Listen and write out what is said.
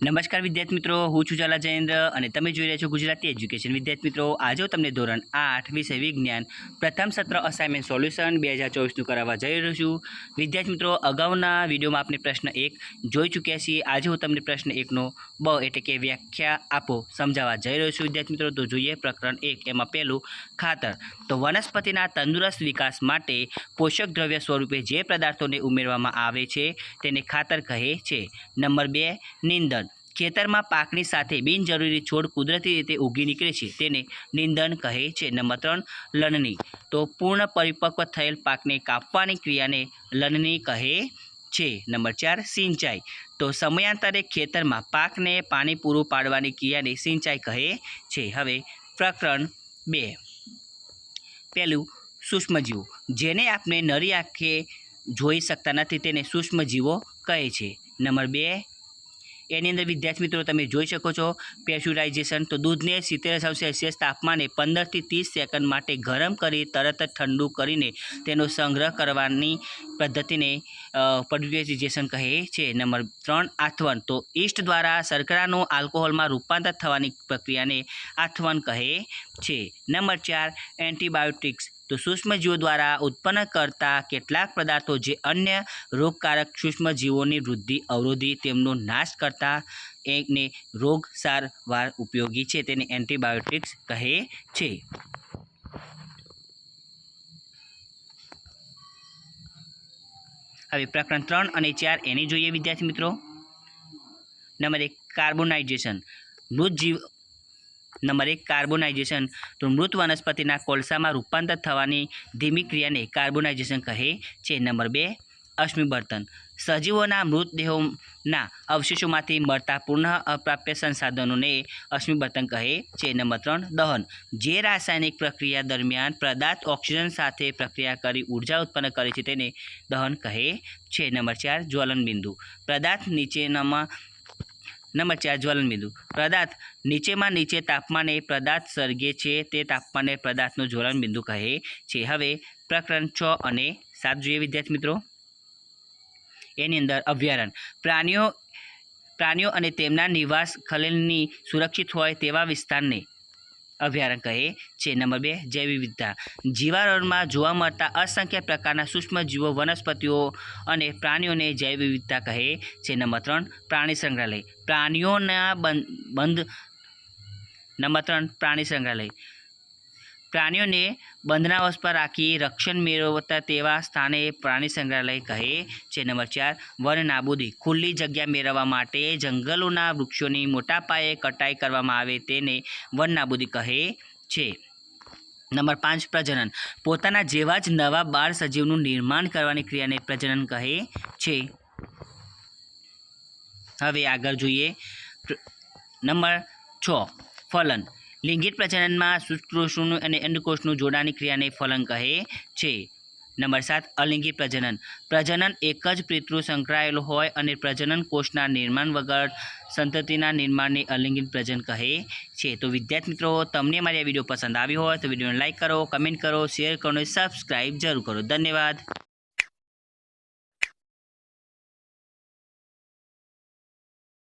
નમસ્કાર વિદ્યાર્થી મિત્રો, હું છું ઝાલા જયેન્દ્ર અને તમે જોઈ રહ્યા છો ગુજરાતી એજ્યુકેશન. વિદ્યાર્થી મિત્રો, આજે હું તમને ધોરણ 8 વિષય વિજ્ઞાન પ્રથમ સત્ર અસાઇનમેન્ટ સોલ્યુશન 2024નું કરાવવા જઈ રહ્યો છું. વિદ્યાર્થી મિત્રો, અગાઉના વિડીયોમાં આપણે પ્રશ્ન 1 જોઈ ચૂક્યા છીએ. આજે હું તમને પ્રશ્ન 1નો બ એટલે કે વ્યાખ્યા આપો સમજાવવા જઈ રહ્યો છું. વિદ્યાર્થી મિત્રો, તો જોઈએ પ્રકરણ 1. એમાં પહેલું ખાતર. તો વનસ્પતિના તંદુરસ્ત વિકાસ માટે પોષક દ્રવ્ય સ્વરૂપે જે પદાર્થોને ઉમેરવામાં આવે છે તેને ખાતર કહે છે. નંબર 2 નિંદણ. ખેતરમાં પાકની સાથે બિનજરૂરી છોડ કુદરતી રીતે ઉગી નીકળે છે તેને નિંદણ કહે છે. નંબર 3 લણણી. તો પૂર્ણ પરિપક્વ થયેલ પાકને કાપવાની ક્રિયાને લણણી કહે છે. નંબર 4 સિંચાઈ. તો સમયાંતરે ખેતરમાં પાકને પાણી પૂરું પાડવાની ક્રિયાને સિંચાઈ કહે છે. હવે પ્રકરણ 2. પહેલું સૂક્ષ્મજીવો. જેને આપણે નરી આંખે જોઈ શકતા નથી તેને સૂક્ષ્મજીવો કહે છે. નંબર 2 એની અંદર વિદ્યાર્થી મિત્રો તમે જોઈ શકો છો પેસ્ચ્યુરાઇઝેશન. તો દૂધને 70°C તાપમાને 15 થી 30 સેકન્ડ માટે ગરમ કરી તરત જ ઠંડુ કરીને તેનો સંગ્રહ કરવાની પદ્ધતિને પેસ્ચ્યુરાઇઝેશન કહે છે. નંબર 3 આથવણ. તો ઈસ્ટ દ્વારા શર્કરાનું આલ્કોહોલમાં રૂપાંતર થવાની પ્રક્રિયાને આથવણ કહે છે. Number 4 antibiotics. તો સૂક્ષ્મજીવો દ્વારા ઉત્પન્ન કરતા કેટલાક પદાર્થો જે અન્ય રોગકારક સૂક્ષ્મજીવોની વૃદ્ધિ અવરોધી તેમનો નાશ કરતા એકને રોગ સારવાર ઉપયોગી છે તેને એન્ટીબાયોટિક્સ કહે છે. હવે પ્રકરણ 3 અને 4 એની જોઈએ વિદ્યાર્થી મિત્રો. નંબર 1 કાર્બોનાઇઝેશન. નંબર 1 કાર્બોનાઇઝેશન. તો મૃત વનસ્પતિના કોલસામાં રૂપાંતર થવાની ધીમી ક્રિયાને કાર્બોનાઇઝેશન કહે છે. નંબર 2 અશ્મિભર્તન. સજીવોના મૃતદેહોના અવશેષોમાંથી મળતા પુનઃ અપ્રાપ્ય સંસાધનોને અશ્મિભર્તન કહે છે. નંબર 3 દહન. જે રાસાયણિક પ્રક્રિયા દરમિયાન પદાર્થ ઓક્સિજન સાથે પ્રક્રિયા કરી ઉર્જા ઉત્પન્ન કરે છે તેને દહન કહે છે. નંબર 4 જ્વલનબિંદુ. પદાર્થ નીચેનામાં નંબર 4 જ્વલનબિંદુ. પદાર્થ નીચેમાં નીચે તાપમાને પદાર્થ સળગે છે તે તાપમાને પદાર્થનું જ્વલનબિંદુ કહે છે. હવે પ્રકરણ 6 અને 7 જોઈએ વિદ્યાર્થી મિત્રો. એની અંદર અભયારણ્ય. પ્રાણીઓ અને તેમના નિવાસ ખલેલની સુરક્ષિત હોય તેવા વિસ્તારને અભયારણ્ય કહે છે. નંબર 2 જૈવ વિવિધતા. જીવાવરણમાં જોવા મળતા અસંખ્ય પ્રકારના સૂક્ષ્મજીવો વનસ્પતિઓ અને પ્રાણીઓને જૈવ વિવિધતા કહે છે. નંબર 3 પ્રાણી સંગ્રહાલય. નંબર 3 પ્રાણી સંગ્રહાલય. પ્રાણીઓને બંધનાવસ્થા રાખી રક્ષણ મેળવતા તેવા સ્થાને પ્રાણી સંગ્રહાલય કહે છે. નંબર 4 વન નાબૂદી. ખુલ્લી જગ્યા મેળવવા માટે જંગલોના વૃક્ષોની મોટા પાયે કટાઈ કરવામાં આવે તેને વન નાબૂદી કહે છે. નંબર 5 પ્રજનન. પોતાના જેવા જ નવા બાળ સજીવનું નિર્માણ કરવાની ક્રિયાને પ્રજનન કહે છે. હવે આગળ જોઈએ નંબર 6 ફલન. લિંગિક પ્રજનનમાં શુક્રકોષનું અને અંડકોષનું જોડાણની ક્રિયાને ફલન કહે છે. નંબર 7 અલિંગી પ્રજનન. પ્રજનન એક જ પિતૃ સંકળાયેલો હોય અને પ્રજનન કોષના નિર્માણ વગર સંતતિના નિર્માણને અલિંગી પ્રજનન કહે છે. તો વિદ્યાર્થી મિત્રો, તમને મારી આ વિડીયો પસંદ આવ્યો હોય તો વિડીયોને લાઇક કરો, કમેન્ટ કરો, શેર કરો અને સબસ્ક્રાઈબ જરૂર કરો. ધન્યવાદ.